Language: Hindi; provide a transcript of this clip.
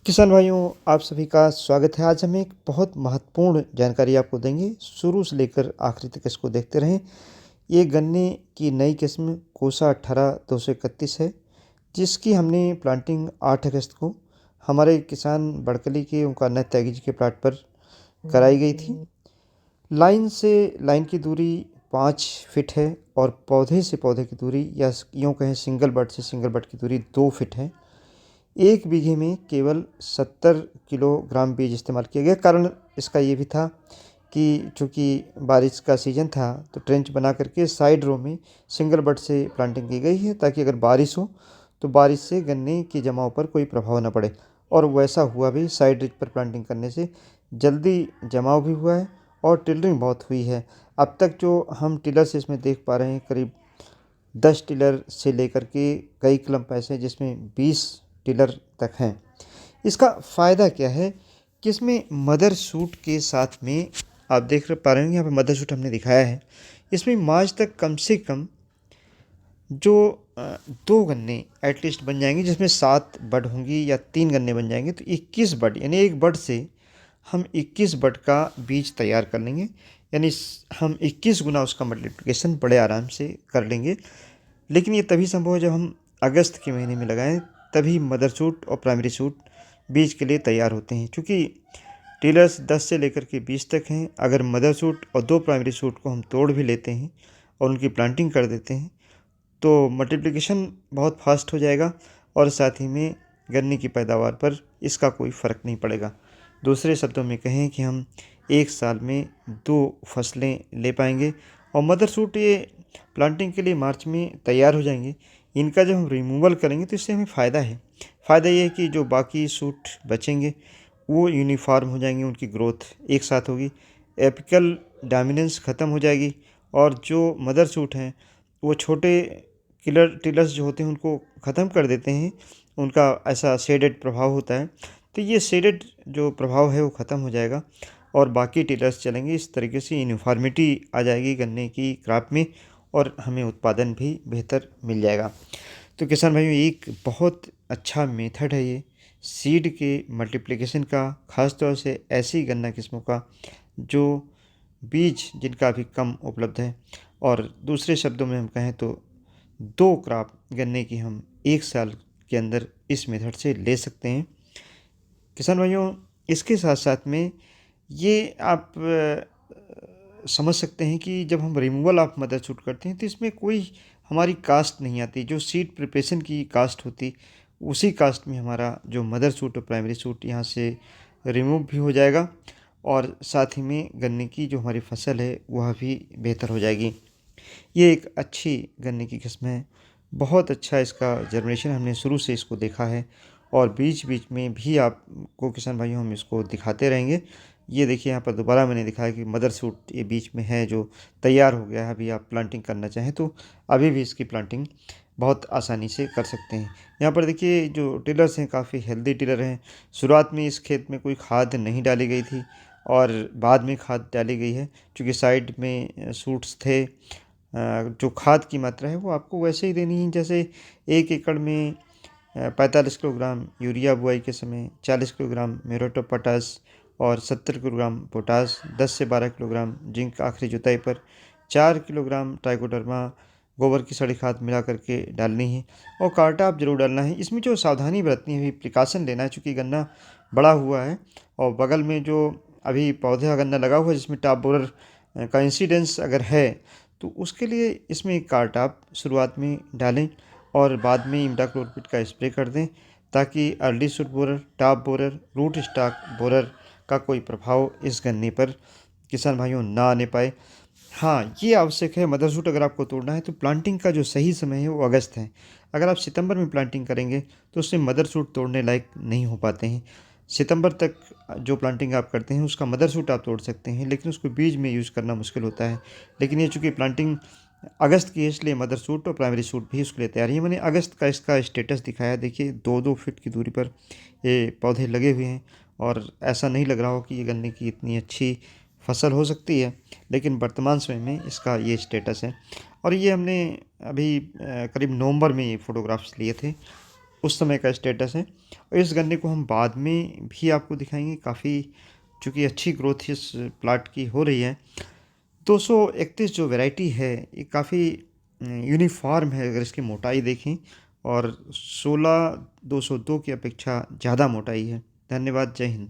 किसान भाइयों, आप सभी का स्वागत है। आज हम एक बहुत महत्वपूर्ण जानकारी आपको देंगे। शुरू से लेकर आखिरी तक इसको देखते रहें। ये गन्ने की नई किस्म कोसा 18-231 है, जिसकी हमने प्लांटिंग 8 अगस्त को हमारे किसान बड़कली के ओंकारनाथ त्यागी जी के प्लाट पर कराई गई थी। लाइन से लाइन की दूरी 5 फीट है और पौधे से पौधे की दूरी या यूँ कहें सिंगल बड से सिंगल बड की दूरी 2 फीट है। 1 बीघे में केवल 70 किलोग्राम बीज इस्तेमाल किया गया। कारण इसका ये भी था कि चूँकि बारिश का सीज़न था, तो ट्रेंच बना करके साइड रो में सिंगल बड से प्लांटिंग की गई है, ताकि अगर बारिश हो तो बारिश से गन्ने के जमाव पर कोई प्रभाव न पड़े। और वैसा हुआ भी। साइड रिज पर प्लांटिंग करने से जल्दी जमाव भी हुआ है और टिलरिंग बहुत हुई है। अब तक जो हम टिलर्स इसमें देख पा रहे हैं, करीब 10 टिलर से लेकर के कई क्लम्प ऐसे हैं जिसमें 20 टिलर तक हैं। इसका फ़ायदा क्या है कि इसमें मदर सूट के साथ में आप देख पा रहे हैं, यहाँ पे मदर सूट हमने दिखाया है। इसमें मार्च तक कम से कम जो 2 गन्ने एटलीस्ट बन जाएंगे, जिसमें 7 बड होंगी या 3 गन्ने बन जाएंगे, तो 21 बड, यानी एक बड से हम 21 बड का बीज तैयार कर लेंगे। यानी हम 21 गुना उसका मल्टीप्लिकेशन बड़े आराम से कर लेंगे। लेकिन ये तभी संभव है जब हम अगस्त के महीने में लगाएं, तभी मदर सूट और प्राइमरी सूट बीज के लिए तैयार होते हैं। क्योंकि टेलर्स 10 से लेकर के 20 तक हैं। अगर मदर सूट और 2 प्राइमरी सूट को हम तोड़ भी लेते हैं और उनकी प्लांटिंग कर देते हैं, तो मल्टीप्लिकेशन बहुत फास्ट हो जाएगा और साथ ही में गन्ने की पैदावार पर इसका कोई फ़र्क नहीं पड़ेगा। दूसरे शब्दों में कहें कि हम एक साल में 2 फसलें ले पाएंगे। और मदर सूट ये प्लांटिंग के लिए मार्च में तैयार हो जाएंगे। इनका जब हम रिमूवल करेंगे तो इससे हमें फ़ायदा है। फ़ायदा ये है कि जो बाकी सूट बचेंगे वो यूनिफॉर्म हो जाएंगे, उनकी ग्रोथ एक साथ होगी, एपिकल डोमिनेंस ख़त्म हो जाएगी। और जो मदर सूट हैं वो छोटे टिलर्स जो होते हैं उनको ख़त्म कर देते हैं। उनका ऐसा शेडेड प्रभाव होता है, तो ये शेडेड जो प्रभाव है वो ख़त्म हो जाएगा और बाकी टिलर्स चलेंगे। इस तरीके से यूनिफॉर्मिटी आ जाएगी गन्ने की क्रॉप में और हमें उत्पादन भी बेहतर मिल जाएगा। तो किसान भाइयों, एक बहुत अच्छा मेथड है ये सीड के मल्टीप्लिकेशन का, ख़ास तौर से ऐसी गन्ना किस्मों का जो बीज जिनका अभी कम उपलब्ध है। और दूसरे शब्दों में हम कहें तो 2 क्रॉप गन्ने की हम एक साल के अंदर इस मेथड से ले सकते हैं। किसान भाइयों, इसके साथ साथ में ये आप समझ सकते हैं कि जब हम रिमूवल ऑफ मदर सूट करते हैं तो इसमें कोई हमारी कास्ट नहीं आती। जो सीड प्रिपरेशन की कास्ट होती, उसी कास्ट में हमारा जो मदर सूट और प्राइमरी सूट यहाँ से रिमूव भी हो जाएगा और साथ ही में गन्ने की जो हमारी फसल है वह भी बेहतर हो जाएगी। ये एक अच्छी गन्ने की किस्म है। बहुत अच्छा इसका जर्मिनेशन, हमने शुरू से इसको देखा है और बीच बीच में भी आपको किसान भाइयों हम इसको दिखाते रहेंगे। ये देखिए, यहाँ पर दोबारा मैंने दिखाया कि मदर सूट ये बीच में है जो तैयार हो गया है। अभी आप प्लांटिंग करना चाहें तो अभी भी इसकी प्लांटिंग बहुत आसानी से कर सकते हैं। यहाँ पर देखिए, जो टिलर्स हैं काफ़ी हेल्दी टिलर हैं। शुरुआत में इस खेत में कोई खाद नहीं डाली गई थी और बाद में खाद डाली गई है, क्योंकि साइड में सूट्स थे। जो खाद की मात्रा है वो आपको वैसे ही देनी है जैसे 1 एकड़ में 45 किलोग्राम यूरिया बुआई के समय, 40 किलोग्राम म्यूरेट ऑफ पोटाश और 70 किलोग्राम पोटाश, 10 से 12 किलोग्राम जिंक आखिरी जुताई पर, 4 किलोग्राम ट्राइकोडर्मा गोबर की सड़ी खाद मिला करके डालनी है और कार्टाप जरूर डालना है। इसमें जो सावधानी बरतनी है, प्रिकॉशन लेना है, चूँकि गन्ना बड़ा हुआ है और बगल में जो अभी पौधे का गन्ना लगा हुआ है जिसमें टॉप बोरर का इंसिडेंस अगर है, तो उसके लिए इसमें कार्टाप शुरुआत में डालें और बाद में इमिडाक्लोपरिड का स्प्रे कर दें, ताकि early shoot borer, top borer, root stock borer का कोई प्रभाव इस गन्ने पर किसान भाइयों ना आने पाए। हाँ, ये आवश्यक है, मदर सूट अगर आपको तोड़ना है तो प्लांटिंग का जो सही समय है वो अगस्त है। अगर आप सितंबर में प्लांटिंग करेंगे तो उससे मदर सूट तोड़ने लायक नहीं हो पाते हैं। सितंबर तक जो प्लांटिंग आप करते हैं उसका मदर सूट आप तोड़ सकते हैं, लेकिन उसको बीज में यूज़ करना मुश्किल होता है। लेकिन ये चूँकि प्लांटिंग अगस्त की है, इसलिए मदर सूट और प्राइमरी सूट भी उसके लिए तैयार है। मैंने अगस्त का इसका स्टेटस दिखाया, देखिए 2-2 फीट की दूरी पर ये पौधे लगे हुए हैं और ऐसा नहीं लग रहा हो कि ये गन्ने की इतनी अच्छी फसल हो सकती है, लेकिन वर्तमान समय में इसका ये स्टेटस है। और ये हमने अभी करीब नवंबर में ये फ़ोटोग्राफ्स लिए थे। उस समय का स्टेटस है। और इस गन्ने को हम बाद में भी आपको दिखाएंगे, काफ़ी चूँकि अच्छी ग्रोथ इस प्लाट की हो रही है। 231 जो वैरायटी है ये काफ़ी यूनिफॉर्म है अगर इसकी मोटाई देखें, और 16 202 की अपेक्षा ज़्यादा मोटाई है। धन्यवाद। जय हिंद।